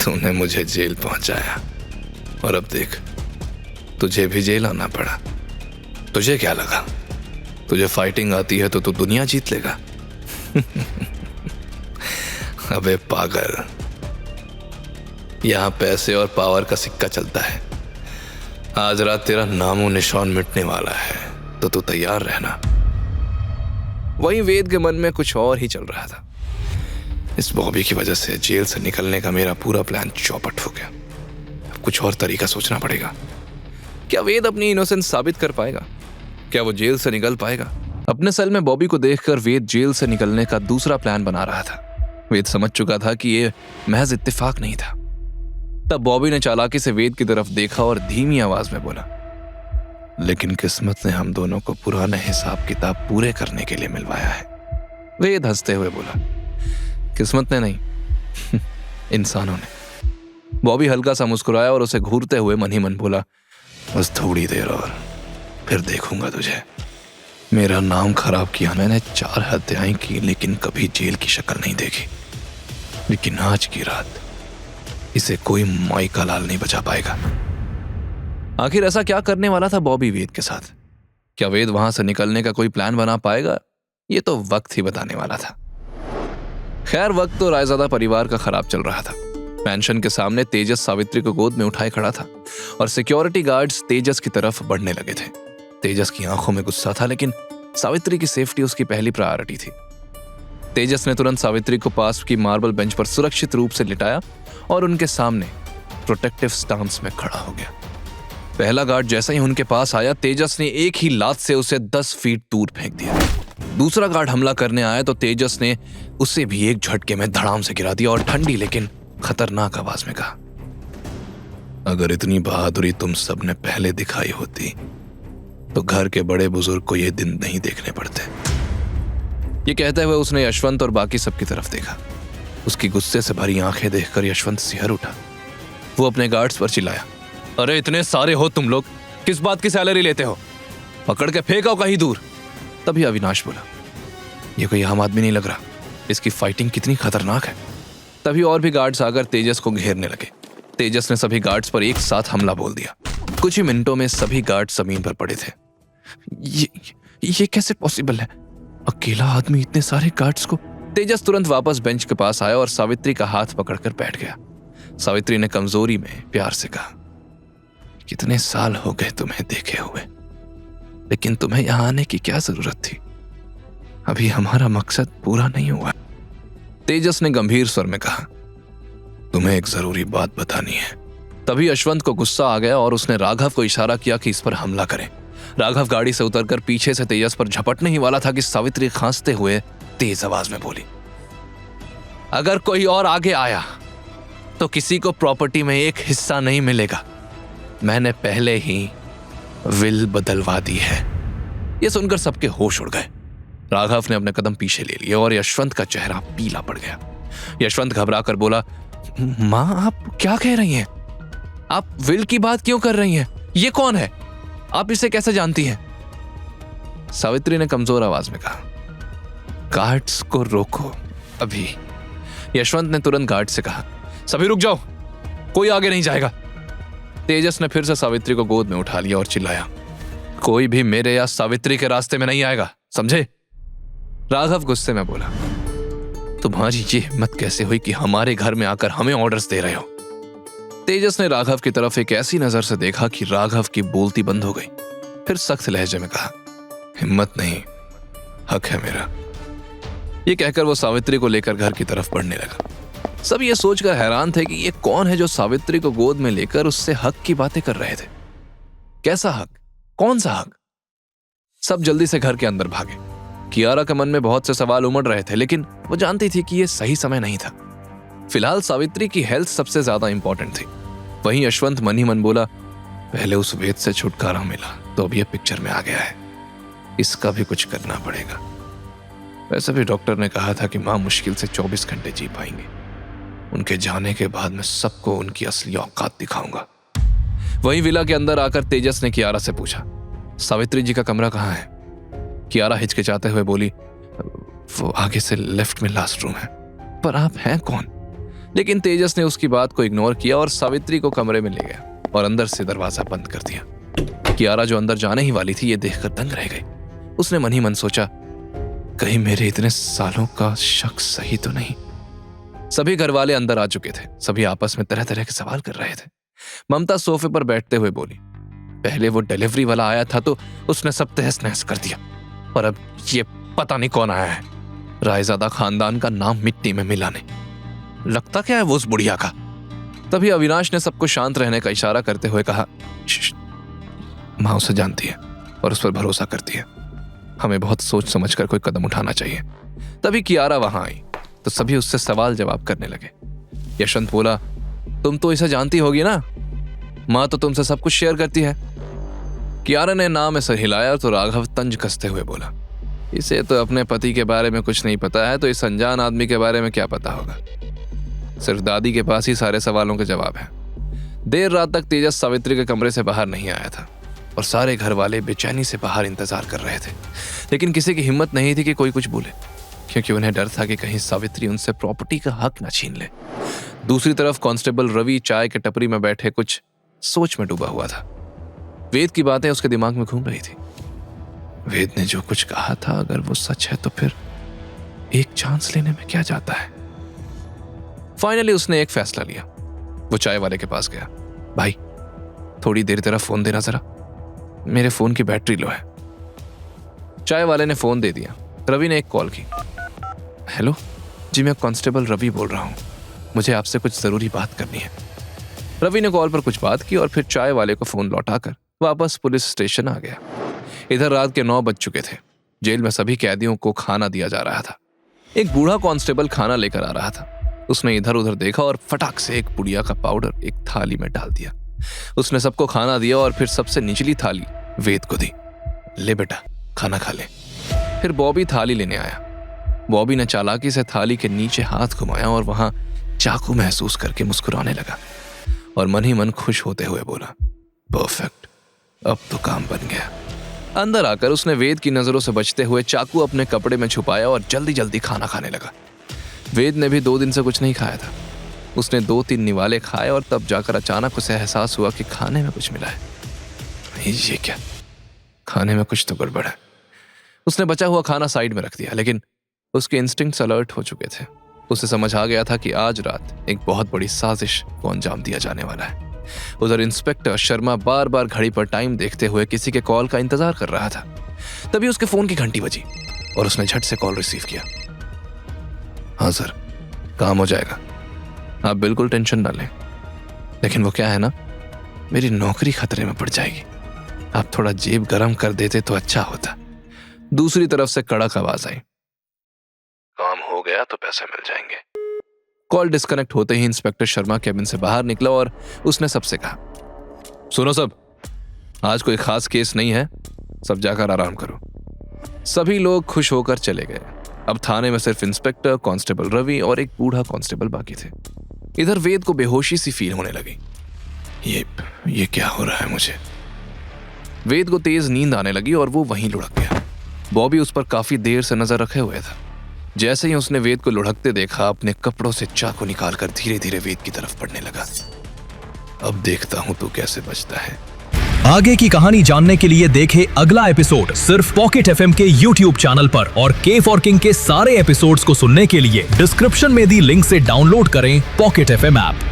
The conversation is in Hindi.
तूने मुझे जेल पहुंचाया और अब देख तुझे भी जेल आना पड़ा। तुझे क्या लगा तुझे फाइटिंग आती है तो तू दुनिया जीत लेगा? अबे पागल, यहां पैसे और पावर का सिक्का चलता है। आज रात तेरा नामो निशान मिटने वाला है तो तू तैयार रहना। वहीं वेद के मन में कुछ और ही चल रहा था। इस बॉबी की वजह से जेल से निकलने का मेरा पूरा प्लान चौपट हो गया। अब कुछ और तरीका सोचना पड़ेगा। क्या वेद अपनी इनोसेंस साबित कर पाएगा? क्या वो जेल से निकल पाएगा? अपने सेल में बॉबी को देखकर वेद जेल से निकलने का दूसरा प्लान बना रहा था। वेद समझ चुका था कि ये महज इत्तेफाक नहीं था। तब बॉबी ने चालाकी से वेद की तरफ देखा और धीमी आवाज में बोला, लेकिन किस्मत ने हम दोनों को पुराने हिसाब किताब पूरे करने के लिए मिलवाया है। वेद हंसते हुए बोला, किस्मत ने नहीं, इंसानों ने। बॉबी हल्का सा मुस्कुराया और उसे घूरते हुए मन ही मन बोला, बस थोड़ी देर और फिर देखूंगा तुझे। मेरा नाम खराब किया मैंने, 4 हत्याएं की, लेकिन कभी जेल की शक्ल नहीं देखी। लेकिन आज की रात इसे कोई माई का लाल नहीं बचा पाएगा। आखिर ऐसा क्या करने वाला था बॉबी वेद के साथ? क्या वेद वहां से निकलने का कोई प्लान बना पाएगा? ये तो वक्त ही बताने वाला था। खैर, वक्त तो रायजादा परिवार का खराब चल रहा था। पेंशन के सामने तेजस सावित्री को गोद में उठाए खड़ा था और सिक्योरिटी गार्ड्स तेजस की तरफ बढ़ने लगे थे। तेजस की आंखों में गुस्सा था, लेकिन सावित्री की सेफ्टी उसकी पहली प्रायोरिटी थी। तेजस ने तुरंत सावित्री को पास की मार्बल बेंच पर सुरक्षित रूप से लिटाया और उनके सामने प्रोटेक्टिव स्टांस में खड़ा हो गया। पहला गार्ड जैसा ही उनके पास आया, तेजस ने एक ही लात से उसे 10 फीट दूर फेंक दिया। दूसरा गार्ड हमला करने आया तो तेजस ने उसे भी एक झटके में धड़ाम से गिरा दिया और ठंडी लेकिन खतरनाक आवाज में कहा, अगर इतनी बहादुरी तुम सबने पहले दिखाई होती तो घर के बड़े बुजुर्ग को ये दिन नहीं देखने पड़ते। ये कहते हुए उसने यशवंत और बाकी सबकी तरफ देखा। उसकी गुस्से से भरी आंखें देखकर यशवंत सिहर उठा। वो अपने गार्ड्स पर चिल्लाया, अरे इतने सारे हो तुम लोग, किस बात की सैलरी लेते हो? पकड़ के फेंको कहीं दूर। तभी अविनाश बोला, ये कोई आम आदमी नहीं लग रहा, इसकी फाइटिंग कितनी खतरनाक है। तभी और भी गार्ड्स आकर तेजस को घेरने लगे। तेजस ने सभी गार्ड्स पर एक साथ हमला बोल दिया। कुछ ही मिनटों में सभी गार्ड्स जमीन पर पड़े थे। ये कैसे पॉसिबल है? अकेला आदमी इतने सारे गार्ड्स को? तेजस तुरंत वापस बेंच के पास आया और सावित्री का हाथ पकड़कर बैठ गया। सावित्री ने कमजोरी में प्यार से कहा, कितने साल हो गए तुम्हें देखे हुए, लेकिन तुम्हें यहां आने की क्या जरूरत थी? अभी हमारा मकसद पूरा नहीं हुआ। तेजस ने गंभीर स्वर में कहा, तुम्हें एक जरूरी बात बतानी है। तभी यशवंत को गुस्सा आ गया और उसने राघव को इशारा किया कि इस पर हमला करें। राघव गाड़ी से उतरकर पीछे से तेजस पर झपटने ही वाला था कि सावित्री खांसते हुए तेज आवाज में बोली, अगर कोई और आगे आया तो किसी को प्रॉपर्टी में एक हिस्सा नहीं मिलेगा। मैंने पहले ही विल बदलवा दी है। यह सुनकर सबके होश उड़ गए। राघव ने अपने कदम पीछे ले लिए और यशवंत का चेहरा पीला पड़ गया। यशवंत घबराकर बोला, मां आप क्या कह रही हैं? आप विल की बात क्यों कर रही हैं? ये कौन है? आप इसे कैसे जानती हैं? सावित्री ने कमजोर आवाज में कहा, गार्ड्स को रोको अभी। यशवंत ने तुरंत गार्ड से कहा, सभी रुक जाओ, कोई आगे नहीं जाएगा। तेजस ने फिर से सावित्री को गोद में उठा लिया और चिल्लाया, कोई भी मेरे या सावित्री के रास्ते में नहीं आएगा, समझे? राघव गुस्से में बोला, तुम्हारी ये हिम्मत कैसे हुई कि हमारे घर में आकर हमें ऑर्डर्स दे रहे हो? तेजस ने राघव की तरफ एक ऐसी नजर से देखा कि राघव की बोलती बंद हो गई। फिर सख्त लहजे में कहा, हिम्मत नहीं, हक है मेरा। ये कहकर वो सावित्री को लेकर घर की तरफ बढ़ने लगा। सब ये सोचकर हैरान थे कि ये कौन है जो सावित्री को गोद में लेकर उससे हक की बातें कर रहे थे। कैसा हक? कौन सा हक? सब जल्दी से घर के अंदर भागे। कियारा के मन में बहुत से सवाल उमड़ रहे थे, लेकिन वो जानती थी कि यह सही समय नहीं था। फिलहाल सावित्री की हेल्थ सबसे ज्यादा इंपॉर्टेंट थी। वहीं यशवंत मन ही मन बोला, पहले उस वेद से छुटकारा मिला तो अब यह पिक्चर में आ गया है, इसका भी कुछ करना पड़ेगा। वैसे भी डॉक्टर ने कहा था कि मां मुश्किल से 24 घंटे जी पाएंगे। उनके जाने के बाद मैं सबको उनकी असली औकात दिखाऊंगा। वहीं विला के अंदर आकर तेजस ने कियारा से पूछा, सावित्री जी का कमरा कहाँ है? कियारा हिचकिचाते हुए बोली, वो आगे से लेफ्ट में लास्ट रूम है। पर आप हैं कौन? लेकिन तेजस ने उसकी बात को इग्नोर किया और सावित्री को कमरे में ले गया और अंदर से दरवाजा बंद कर दिया। कियारा जो अंदर जाने ही वाली थी, ये देखकर दंग रह गई। उसने मन ही मन सोचा, कहीं मेरे इतने सालों का शक सही तो नहीं। सभी घर वाले अंदर आ चुके थे। सभी आपस में तरह तरह के सवाल कर रहे थे। ममता सोफे पर बैठते हुए बोली, पहले वो डिलीवरी वाला आया था तो उसने सब तहस नहस कर दिया, और अब ये पता नहीं कौन आया है, रायजादा खानदान का नाम मिट्टी में मिलाने। लगता क्या है वो उस बुढ़िया का। तभी अविनाश ने सबको शांत रहने का इशारा करते हुए कहा, माँ उसे जानती है और उस पर भरोसा करती है, हमें बहुत सोच समझकर कोई कदम उठाना चाहिए। तभी कियारा वहां आई तो सभी उससे सवाल जवाब करने लगे। यशवंत बोला, तुम तो इसे जानती होगी ना, माँ तो तुमसे सब कुछ शेयर करती है। कियारा ने नाम में सर हिलाया तो राघव तंज कसते हुए बोला, इसे तो अपने पति के बारे में कुछ नहीं पता है, तो इस अनजान आदमी के बारे में क्या पता होगा। सिर्फ दादी के पास ही सारे सवालों के जवाब है। देर रात तक तेजस सावित्री के कमरे से बाहर नहीं आया था और सारे घर वाले बेचैनी से बाहर इंतजार कर रहे थे, लेकिन किसी की हिम्मत नहीं थी कि कोई कुछ बोले, क्योंकि उन्हें डर था कि कहीं सावित्री उनसे प्रॉपर्टी का हक न छीन ले। दूसरी तरफ कांस्टेबल रवि चाय के टपरी में बैठे कुछ सोच में डूबा हुआ था। वेद की बातें उसके दिमाग में घूम रही थी। वेद ने जो कुछ कहा था, अगर वो सच है तो फिर एक चांस लेने में क्या जाता है। फाइनली उसने एक फैसला लिया। वो चाय वाले के पास गया, भाई थोड़ी देर तेरा फोन देना जरा, मेरे फोन की बैटरी लो है। चाय वाले ने फोन दे दिया। रवि ने एक कॉल की। हेलो जी, मैं कांस्टेबल रवि बोल रहा हूँ, मुझे आपसे कुछ जरूरी बात करनी है। रवि ने कॉल पर कुछ बात की और फिर चाय वाले को फोन लौटाकर वापस पुलिस स्टेशन आ गया। इधर रात के 9 बज चुके थे। जेल में सभी कैदियों को खाना दिया जा रहा था। एक बूढ़ा कांस्टेबल खाना लेकर आ रहा था। उसने इधर उधर देखा और फटाक से एक पुड़िया का पाउडर एक थाली में डाल दिया। उसने सबको खाना दिया और फिर सबसे निचली थाली वेद को दी। ले बेटा, खाना खा ले। फिर बॉबी थाली लेने आया। बॉबी ने चालाकी से थाली के नीचे हाथ घुमाया और वहां चाकू महसूस करके मुस्कुराने लगा और मन ही मन खुश होते हुए बोला, परफेक्ट, अब तो काम बन गया। अंदर आकर उसने वेद की नजरों से बचते हुए चाकू अपने कपड़े में छुपाया और जल्दी जल्दी खाना खाने लगा। वेद ने भी 2 दिन से कुछ नहीं खाया था। उसने 2-3 निवाले खाए और तब जाकर अचानक उसे एहसास हुआ कि खाने में कुछ मिला है। ये क्या, खाने में कुछ तो गड़बड़ है। उसने बचा हुआ खाना साइड में रख दिया, लेकिन उसके इंस्टिंक्ट्स अलर्ट हो चुके थे। उसे समझ आ गया था कि आज रात एक बहुत बड़ी साजिश को अंजाम दिया जाने वाला है। उधर इंस्पेक्टर शर्मा बार बार घड़ी पर टाइम देखते हुए किसी के कॉल का इंतजार कर रहा था। तभी उसके फोन की घंटी बजी और उसने झट से कॉल रिसीव किया। हाँ सर, काम हो जाएगा, आप बिल्कुल टेंशन ना लें, लेकिन वो क्या है ना, मेरी नौकरी खतरे में पड़ जाएगी। आप थोड़ा जेब गरम कर देते तो अच्छा होता। दूसरी तरफ से कड़क आवाज आई, काम हो गया तो पैसे मिल जाएंगे। कॉल डिस्कनेक्ट होते ही इंस्पेक्टर शर्मा केबिन से बाहर निकला और उसने सबसे कहा, सुनो सब, आज कोई खास केस नहीं है, सब जाकर आराम करो। सभी लोग खुश होकर चले गए। अब थाने में सिर्फ इंस्पेक्टर, कांस्टेबल रवि और एक बूढ़ा कांस्टेबल बाकी थे। इधर वेद को बेहोशी सी फील होने लगी। ये क्या हो रहा है मुझे। वेद को तेज नींद आने लगी और वो वहीं लुढ़क गया। बॉबी उस पर काफी देर से नजर रखे हुए था। जैसे ही उसने वेद को लुढ़कते देखा, अपने कपड़ों से चाकू निकालकर धीरे धीरे वेद की तरफ बढ़ने लगा। अब देखता हूं तू कैसे बचता है। आगे की कहानी जानने के लिए देखें अगला एपिसोड सिर्फ पॉकेट एफएम के YouTube चैनल पर, और के फॉर किंग के सारे एपिसोड्स को सुनने के लिए डिस्क्रिप्शन में दी लिंक से डाउनलोड करें पॉकेट एफएम ऐप।